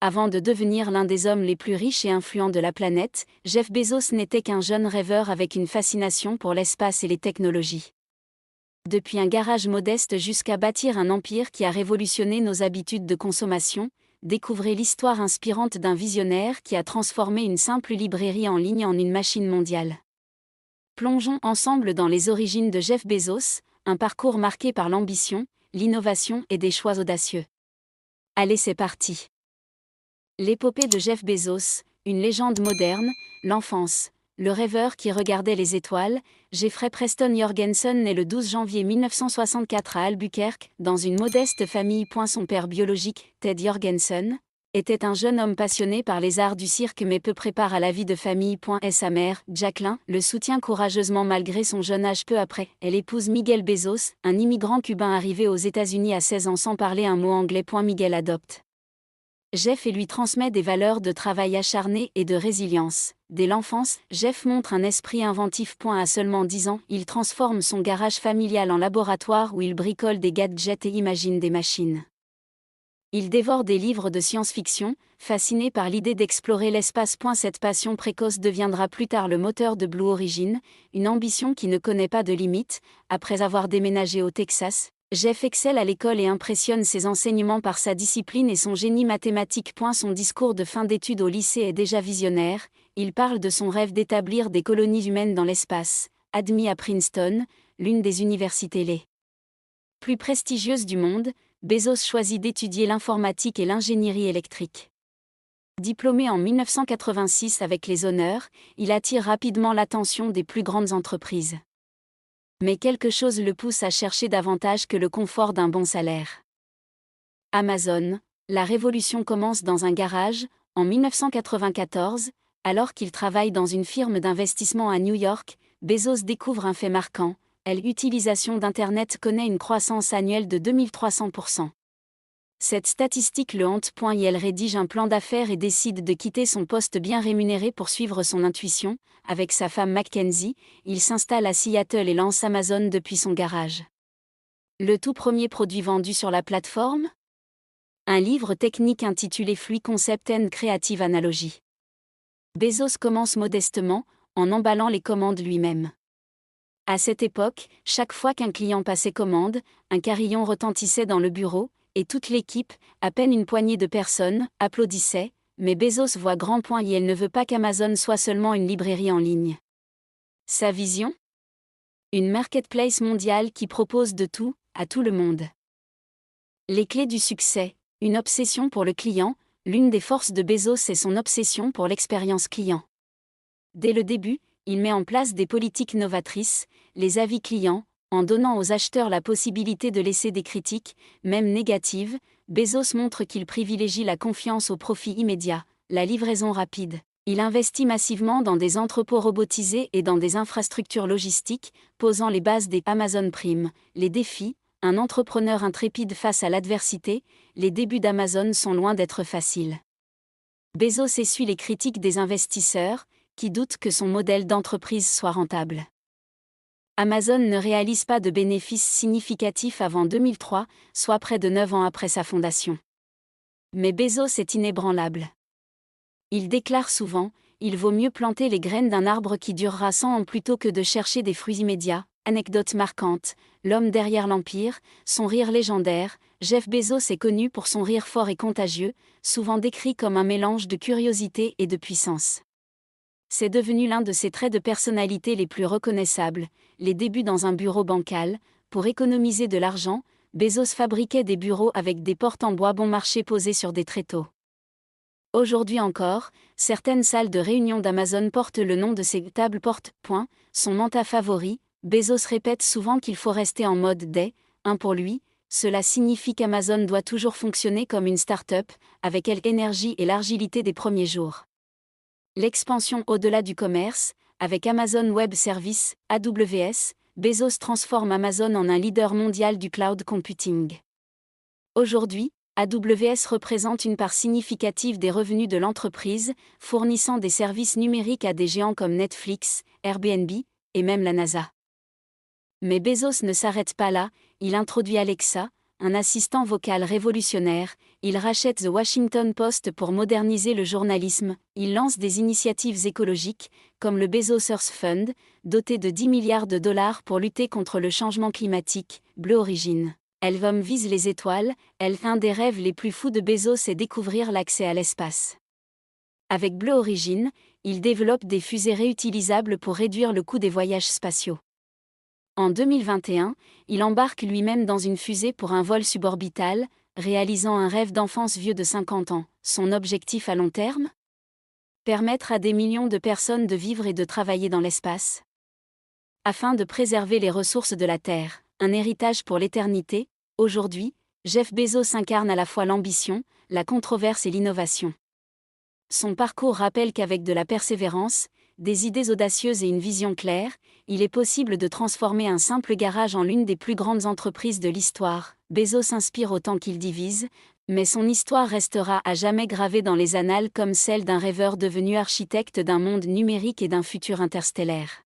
Avant de devenir l'un des hommes les plus riches et influents de la planète, Jeff Bezos n'était qu'un jeune rêveur avec une fascination pour l'espace et les technologies. Depuis un garage modeste jusqu'à bâtir un empire qui a révolutionné nos habitudes de consommation, découvrez l'histoire inspirante d'un visionnaire qui a transformé une simple librairie en ligne en une machine mondiale. Plongeons ensemble dans les origines de Jeff Bezos, un parcours marqué par l'ambition, l'innovation et des choix audacieux. Allez, c'est parti. L'épopée de Jeff Bezos, une légende moderne, l'enfance. Le rêveur qui regardait les étoiles, Jeffrey Preston Jorgensen naît le 12 janvier 1964 à Albuquerque, dans une modeste famille. Son père biologique, Ted Jorgensen, était un jeune homme passionné par les arts du cirque mais peu préparé à la vie de famille. Et sa mère, Jacqueline, le soutient courageusement malgré son jeune âge. Peu après, elle épouse Miguel Bezos, un immigrant cubain arrivé aux États-Unis à 16 ans sans parler un mot anglais. Miguel adopte Jeff et lui transmet des valeurs de travail acharné et de résilience. Dès l'enfance, Jeff montre un esprit inventif. À seulement 10 ans, il transforme son garage familial en laboratoire où il bricole des gadgets et imagine des machines. Il dévore des livres de science-fiction, fasciné par l'idée d'explorer l'espace. Cette passion précoce deviendra plus tard le moteur de Blue Origin, une ambition qui ne connaît pas de limite. Après avoir déménagé au Texas, Jeff excelle à l'école et impressionne ses enseignements par sa discipline et son génie mathématique. Son discours de fin d'études au lycée est déjà visionnaire, il parle de son rêve d'établir des colonies humaines dans l'espace. Admis à Princeton, l'une des universités les plus prestigieuses du monde, Bezos choisit d'étudier l'informatique et l'ingénierie électrique. Diplômé en 1986 avec les honneurs, il attire rapidement l'attention des plus grandes entreprises. Mais quelque chose le pousse à chercher davantage que le confort d'un bon salaire. Amazon, la révolution commence dans un garage, en 1994, alors qu'il travaille dans une firme d'investissement à New York, Bezos découvre un fait marquant, l'utilisation d'Internet connaît une croissance annuelle de 2300%. Cette statistique le hante. Il rédige un plan d'affaires et décide de quitter son poste bien rémunéré pour suivre son intuition. Avec sa femme Mackenzie, il s'installe à Seattle et lance Amazon depuis son garage. Le tout premier produit vendu sur la plateforme ? Un livre technique intitulé Free Concept and Creative Analogy. Bezos commence modestement, en emballant les commandes lui-même. À cette époque, chaque fois qu'un client passait commande, un carillon retentissait dans le bureau, et toute l'équipe, à peine une poignée de personnes, applaudissait, mais Bezos voit grand. Et elle ne veut pas qu'Amazon soit seulement une librairie en ligne. Sa vision ? Une marketplace mondiale qui propose de tout, à tout le monde. Les clés du succès, une obsession pour le client, l'une des forces de Bezos est son obsession pour l'expérience client. Dès le début, il met en place des politiques novatrices, les avis clients, en donnant aux acheteurs la possibilité de laisser des critiques, même négatives. Bezos montre qu'il privilégie la confiance au profit immédiat, la livraison rapide. Il investit massivement dans des entrepôts robotisés et dans des infrastructures logistiques, posant les bases des Amazon Prime. Les défis, un entrepreneur intrépide face à l'adversité, les débuts d'Amazon sont loin d'être faciles. Bezos essuie les critiques des investisseurs, qui doutent que son modèle d'entreprise soit rentable. Amazon ne réalise pas de bénéfices significatifs avant 2003, soit près de 9 ans après sa fondation. Mais Bezos est inébranlable. Il déclare souvent, il vaut mieux planter les graines d'un arbre qui durera 100 ans plutôt que de chercher des fruits immédiats. Anecdote marquante, l'homme derrière l'empire, son rire légendaire. Jeff Bezos est connu pour son rire fort et contagieux, souvent décrit comme un mélange de curiosité et de puissance. C'est devenu l'un de ses traits de personnalité les plus reconnaissables. Les débuts dans un bureau bancal, pour économiser de l'argent, Bezos fabriquait des bureaux avec des portes en bois bon marché posées sur des tréteaux. Aujourd'hui encore, certaines salles de réunion d'Amazon portent le nom de ces tables portes. Son mantra favori, Bezos répète souvent qu'il faut rester en mode day. Pour lui, cela signifie qu'Amazon doit toujours fonctionner comme une start-up, avec l'énergie et l'agilité des premiers jours. L'expansion au-delà du commerce, avec Amazon Web Services, AWS, Bezos transforme Amazon en un leader mondial du cloud computing. Aujourd'hui, AWS représente une part significative des revenus de l'entreprise, fournissant des services numériques à des géants comme Netflix, Airbnb, et même la NASA. Mais Bezos ne s'arrête pas là, il introduit Alexa, un assistant vocal révolutionnaire, il rachète The Washington Post pour moderniser le journalisme, il lance des initiatives écologiques, comme le Bezos Earth Fund, doté de 10 milliards de dollars pour lutter contre le changement climatique. Blue Origin. Elvom vise les étoiles, un des rêves les plus fous de Bezos est découvrir l'accès à l'espace. Avec Blue Origin, il développe des fusées réutilisables pour réduire le coût des voyages spatiaux. En 2021, il embarque lui-même dans une fusée pour un vol suborbital, réalisant un rêve d'enfance vieux de 50 ans. Son objectif à long terme ? Permettre à des millions de personnes de vivre et de travailler dans l'espace. Afin de préserver les ressources de la Terre, un héritage pour l'éternité, aujourd'hui, Jeff Bezos incarne à la fois l'ambition, la controverse et l'innovation. Son parcours rappelle qu'avec de la persévérance, des idées audacieuses et une vision claire, il est possible de transformer un simple garage en l'une des plus grandes entreprises de l'histoire. Bezos inspire autant qu'il divise, mais son histoire restera à jamais gravée dans les annales comme celle d'un rêveur devenu architecte d'un monde numérique et d'un futur interstellaire.